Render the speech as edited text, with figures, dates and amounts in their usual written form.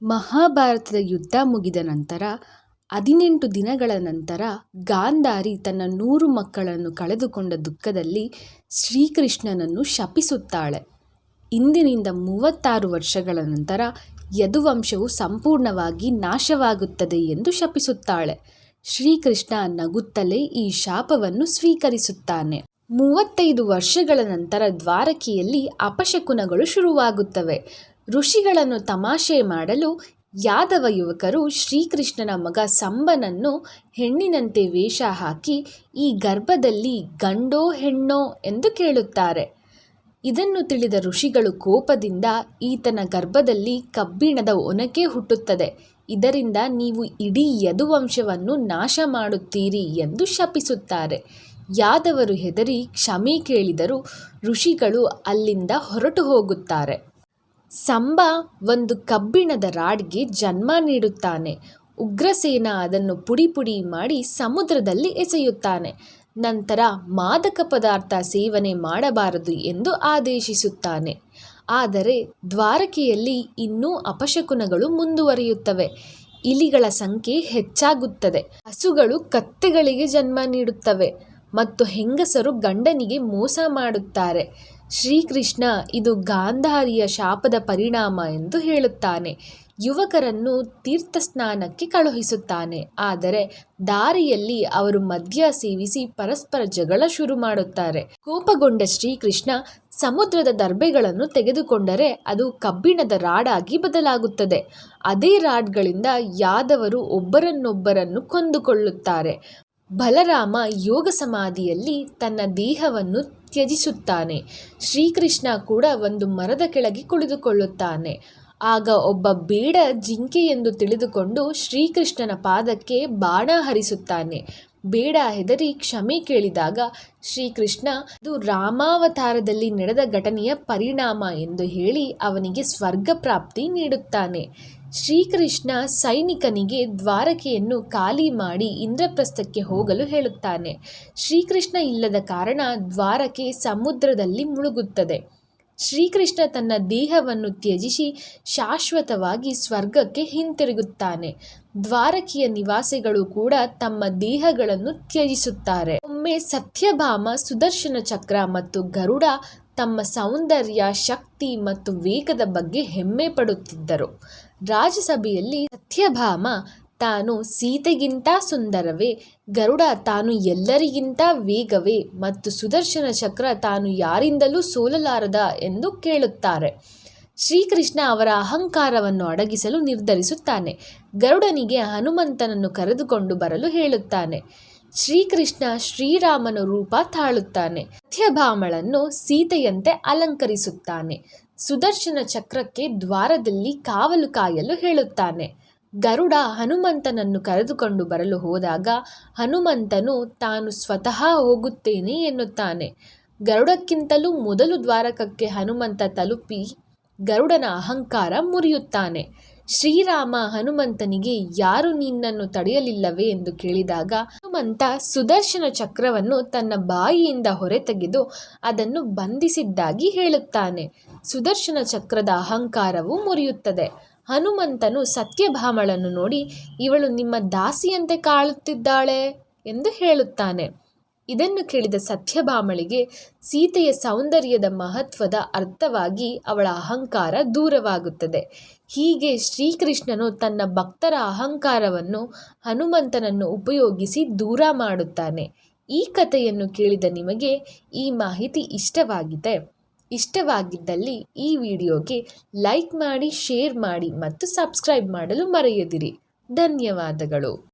ಮಹಾಭಾರತದ ಯುದ್ಧ ಮುಗಿದ ನಂತರ 18 ದಿನಗಳ ನಂತರ ಗಾಂಧಾರಿ ತನ್ನ 100 ಮಕ್ಕಳನ್ನು ಕಳೆದುಕೊಂಡ ದುಃಖದಲ್ಲಿ ಶ್ರೀಕೃಷ್ಣನನ್ನು ಶಪಿಸುತ್ತಾಳೆ. ಇಂದಿನಿಂದ 36 ವರ್ಷಗಳ ನಂತರ ಯದುವಂಶವು ಸಂಪೂರ್ಣವಾಗಿ ನಾಶವಾಗುತ್ತದೆ ಎಂದು ಶಪಿಸುತ್ತಾಳೆ. ಶ್ರೀಕೃಷ್ಣ ನಗುತ್ತಲೇ ಈ ಶಾಪವನ್ನು ಸ್ವೀಕರಿಸುತ್ತಾನೆ. 35 ವರ್ಷಗಳ ನಂತರ ದ್ವಾರಕೆಯಲ್ಲಿ ಅಪಶಕುನಗಳು ಶುರುವಾಗುತ್ತವೆ. ಋಷಿಗಳನ್ನು ತಮಾಷೆ ಮಾಡಲು ಯಾದವ ಯುವಕರು ಶ್ರೀಕೃಷ್ಣನ ಮಗ ಸಂಬನನ್ನು ಹೆಣ್ಣಿನಂತೆ ವೇಷ ಹಾಕಿ ಈ ಗರ್ಭದಲ್ಲಿ ಗಂಡೋ ಹೆಣ್ಣೋ ಎಂದು ಕೇಳುತ್ತಾರೆ. ಇದನ್ನು ತಿಳಿದ ಋಷಿಗಳು ಕೋಪದಿಂದ ಈತನ ಗರ್ಭದಲ್ಲಿ ಕಬ್ಬಿಣದ ಒನಕೆ ಹುಟ್ಟುತ್ತದೆ, ಇದರಿಂದ ನೀವು ಇಡೀ ಯದುವಂಶವನ್ನು ನಾಶ ಮಾಡುತ್ತೀರಿ ಎಂದು ಶಪಿಸುತ್ತಾರೆ. ಯಾದವರು ಹೆದರಿ ಕ್ಷಮೆ ಕೇಳಿದರೂ ಋಷಿಗಳು ಅಲ್ಲಿಂದ ಹೊರಟು ಹೋಗುತ್ತಾರೆ. ಸಂಬ ಒಂದು ಕಬ್ಬಿಣದ ರಾಡ್ಗೆ ಜನ್ಮ ನೀಡುತ್ತಾನೆ. ಉಗ್ರಸೇನ ಅದನ್ನು ಪುಡಿ ಪುಡಿ ಮಾಡಿ ಸಮುದ್ರದಲ್ಲಿ ಎಸೆಯುತ್ತಾನೆ. ನಂತರ ಮಾದಕ ಪದಾರ್ಥ ಸೇವನೆ ಮಾಡಬಾರದು ಎಂದು ಆದೇಶಿಸುತ್ತಾನೆ. ಆದರೆ ದ್ವಾರಕೆಯಲ್ಲಿ ಇನ್ನೂ ಅಪಶಕುನಗಳು ಮುಂದುವರಿಯುತ್ತವೆ. ಇಲಿಗಳ ಸಂಖ್ಯೆ ಹೆಚ್ಚಾಗುತ್ತದೆ. ಹಸುಗಳು ಕತ್ತೆಗಳಿಗೆ ಜನ್ಮ ನೀಡುತ್ತವೆ ಮತ್ತು ಹೆಂಗಸರು ಗಂಡನಿಗೆ ಮೋಸ ಮಾಡುತ್ತಾರೆ. ಶ್ರೀಕೃಷ್ಣ ಇದು ಗಾಂಧಾರಿಯ ಶಾಪದ ಪರಿಣಾಮ ಎಂದು ಹೇಳುತ್ತಾನೆ. ಯುವಕರನ್ನು ತೀರ್ಥಸ್ನಾನಕ್ಕೆ ಕಳುಹಿಸುತ್ತಾನೆ. ಆದರೆ ದಾರಿಯಲ್ಲಿ ಅವರು ಮದ್ಯ ಸೇವಿಸಿ ಪರಸ್ಪರ ಜಗಳ ಶುರು ಮಾಡುತ್ತಾರೆ. ಕೋಪಗೊಂಡ ಶ್ರೀಕೃಷ್ಣ ಸಮುದ್ರದ ದರ್ಬೆಗಳನ್ನು ತೆಗೆದುಕೊಂಡರೆ ಅದು ಕಬ್ಬಿಣದ ರಾಡಾಗಿ ಬದಲಾಗುತ್ತದೆ. ಅದೇ ರಾಡ್ಗಳಿಂದ ಯಾದವರು ಒಬ್ಬರನ್ನೊಬ್ಬರನ್ನು ಕೊಂದುಕೊಳ್ಳುತ್ತಾರೆ. ಬಲರಾಮ ಯೋಗ ಸಮಾಧಿಯಲ್ಲಿ ತನ್ನ ದೇಹವನ್ನು ತ್ಯಜಿಸುತ್ತಾನೆ. ಶ್ರೀಕೃಷ್ಣ ಕೂಡ ಒಂದು ಮರದ ಕೆಳಗೆ ಕುಳಿತುಕೊಳ್ಳುತ್ತಾನೆ. ಆಗ ಒಬ್ಬ ಬೇಡ ಜಿಂಕೆ ಎಂದು ತಿಳಿದುಕೊಂಡು ಶ್ರೀಕೃಷ್ಣನ ಪಾದಕ್ಕೆ ಬಾಣ ಹರಿಸುತ್ತಾನೆ. ಬೇಡ ಹೆದರಿ ಕ್ಷಮೆ ಕೇಳಿದಾಗ ಶ್ರೀಕೃಷ್ಣ ಇದು ರಾಮಾವತಾರದಲ್ಲಿ ನಡೆದ ಘಟನೆಯ ಪರಿಣಾಮ ಎಂದು ಹೇಳಿ ಅವನಿಗೆ ಸ್ವರ್ಗ ಪ್ರಾಪ್ತಿ ನೀಡುತ್ತಾನೆ. ಶ್ರೀಕೃಷ್ಣ ಸೈನಿಕನಿಗೆ ದ್ವಾರಕೆಯನ್ನು ಖಾಲಿ ಮಾಡಿ ಇಂದ್ರಪ್ರಸ್ಥಕ್ಕೆ ಹೋಗಲು ಹೇಳುತ್ತಾನೆ. ಶ್ರೀಕೃಷ್ಣ ಇಲ್ಲದ ಕಾರಣ ದ್ವಾರಕೆ ಸಮುದ್ರದಲ್ಲಿ ಮುಳುಗುತ್ತದೆ. ಶ್ರೀಕೃಷ್ಣ ತನ್ನ ದೇಹವನ್ನು ತ್ಯಜಿಸಿ ಶಾಶ್ವತವಾಗಿ ಸ್ವರ್ಗಕ್ಕೆ ಹಿಂತಿರುಗುತ್ತಾನೆ. ದ್ವಾರಕೆಯ ನಿವಾಸಿಗಳು ಕೂಡ ತಮ್ಮ ದೇಹಗಳನ್ನು ತ್ಯಜಿಸುತ್ತಾರೆ. ಒಮ್ಮೆ ಸತ್ಯಭಾಮ ಸುದರ್ಶನ ಚಕ್ರ ಮತ್ತು ಗರುಡ ತಮ್ಮ ಸೌಂದರ್ಯ, ಶಕ್ತಿ ಮತ್ತು ವೇಗದ ಬಗ್ಗೆ ಹೆಮ್ಮೆ ಪಡುತ್ತಿದ್ದರು. ರಾಜಸಭೆಯಲ್ಲಿ ಸತ್ಯಭಾಮ ತಾನು ಸೀತೆಗಿಂತ ಸುಂದರವೇ, ಗರುಡ ತಾನು ಎಲ್ಲರಿಗಿಂತ ವೇಗವೇ ಮತ್ತು ಸುದರ್ಶನ ಚಕ್ರ ತಾನು ಯಾರಿಂದಲೂ ಸೋಲಲಾರದ ಎಂದು ಕೇಳುತ್ತಾರೆ. ಶ್ರೀಕೃಷ್ಣ ಅವರ ಅಹಂಕಾರವನ್ನು ಅಡಗಿಸಲು ನಿರ್ಧರಿಸುತ್ತಾನೆ. ಗರುಡನಿಗೆ ಹನುಮಂತನನ್ನು ಕರೆದುಕೊಂಡು ಬರಲು ಹೇಳುತ್ತಾನೆ. ಶ್ರೀಕೃಷ್ಣ ಶ್ರೀರಾಮನ ರೂಪ ತಾಳುತ್ತಾನೆ. ಸತ್ಯಭಾಮಳನ್ನು ಸೀತೆಯಂತೆ ಅಲಂಕರಿಸುತ್ತಾನೆ. ಸುದರ್ಶನ ಚಕ್ರಕ್ಕೆ ದ್ವಾರದಲ್ಲಿ ಕಾವಲು ಕಾಯಲು ಹೇಳುತ್ತಾನೆ. ಗರುಡ ಹನುಮಂತನನ್ನು ಕರೆದುಕೊಂಡು ಬರಲು ಹೋದಾಗ ಹನುಮಂತನು ತಾನು ಸ್ವತಃ ಹೋಗುತ್ತೇನೆ ಎನ್ನುತ್ತಾನೆ. ಗರುಡಕ್ಕಿಂತಲೂ ಮೊದಲು ದ್ವಾರಕಕ್ಕೆ ಹನುಮಂತ ತಲುಪಿ ಗರುಡನ ಅಹಂಕಾರ ಮುರಿಯುತ್ತಾನೆ. ಶ್ರೀರಾಮ ಹನುಮಂತನಿಗೆ ಯಾರು ನಿನ್ನನ್ನು ತಡೆಯಲಿಲ್ಲವೇ ಎಂದು ಕೇಳಿದಾಗ ಹನುಮಂತ ಸುದರ್ಶನ ಚಕ್ರವನ್ನು ತನ್ನ ಬಾಯಿಯಿಂದ ಹೊರತೆಗೆದು ಅದನ್ನು ಬಂಧಿಸಿದ್ದಾಗಿ ಹೇಳುತ್ತಾನೆ. ಸುದರ್ಶನ ಚಕ್ರದ ಅಹಂಕಾರವು ಮುರಿಯುತ್ತದೆ. ಹನುಮಂತನು ಸತ್ಯಭಾಮಳನ್ನು ನೋಡಿ ಇವಳು ನಿಮ್ಮ ದಾಸಿಯಂತೆ ಕಾಣುತ್ತಿದ್ದಾಳೆ ಎಂದು ಹೇಳುತ್ತಾನೆ. ಇದನ್ನು ಕೇಳಿದ ಸತ್ಯಭಾಮಳಿಗೆ ಸೀತೆಯ ಸೌಂದರ್ಯದ ಮಹತ್ವದ ಅರ್ಥವಾಗಿ ಅವಳ ಅಹಂಕಾರ ದೂರವಾಗುತ್ತದೆ. ಹೀಗೆ ಶ್ರೀಕೃಷ್ಣನು ತನ್ನ ಭಕ್ತರ ಅಹಂಕಾರವನ್ನು ಹನುಮಂತನನ್ನು ಉಪಯೋಗಿಸಿ ದೂರ ಮಾಡುತ್ತಾನೆ. ಈ ಕಥೆಯನ್ನು ಕೇಳಿದ ನಿಮಗೆ ಈ ಮಾಹಿತಿ ಇಷ್ಟವಾಗಿದ್ದಲ್ಲಿ ಈ ವಿಡಿಯೋಗೆ ಲೈಕ್ ಮಾಡಿ, ಶೇರ್ ಮಾಡಿ ಮತ್ತು ಸಬ್ಸ್ಕ್ರೈಬ್ ಮಾಡಲು ಮರೆಯದಿರಿ. ಧನ್ಯವಾದಗಳು.